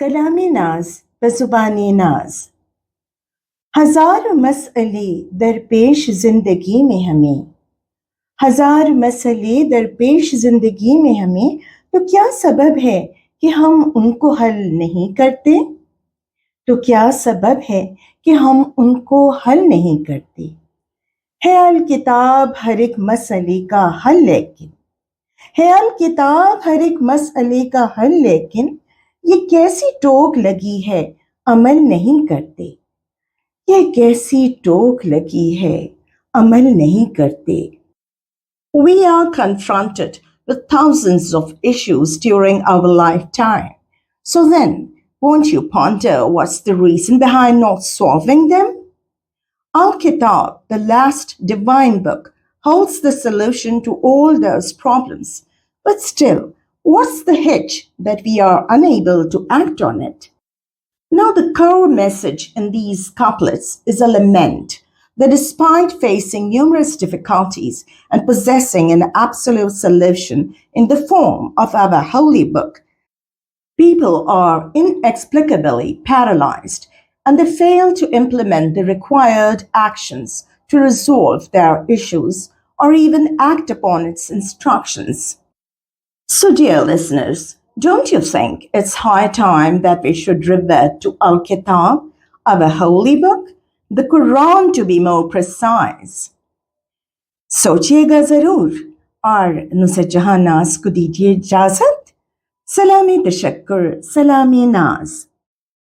کلام ناز بزبان ناز. ہزار مسئلے درپیش زندگی میں ہمیں، ہزار مسئلے درپیش زندگی میں ہمیں، تو کیا سبب ہے کہ ہم ان کو حل نہیں کرتے؟ تو کیا سبب ہے کہ ہم ان کو حل نہیں کرتے؟ ہے الکتاب ہر ایک مسئلے کا حل لیکن، ہے الکتاب ہر ایک مسئلے کا حل لیکن، یہ کیسی ٹوک لگی ہے عمل نہیں کرتے، یہ کیسی ٹوک لگی ہے عمل نہیں کرتے. We are confronted with thousands of issues during our lifetime. So then, won't you ponder what's the reason behind not solving them? Al-Kitab, the last divine book, holds the solution to all those problems. But still, what's the hitch that we are unable to act on it? Now, the core message in these couplets is a lament that despite facing numerous difficulties and possessing an absolute solution in the form of our holy book, people are inexplicably paralyzed and they fail to implement the required actions to resolve their issues or even act upon its instructions. So, dear listeners, don't you think it's high time that we should revert to Al-Kitab, our holy book, the Quran to be more precise? سوچیے گا ضرور اور نزہت جہاں ناز کو دیجیے اجازت. سلامی تشکر، سلامی ناز.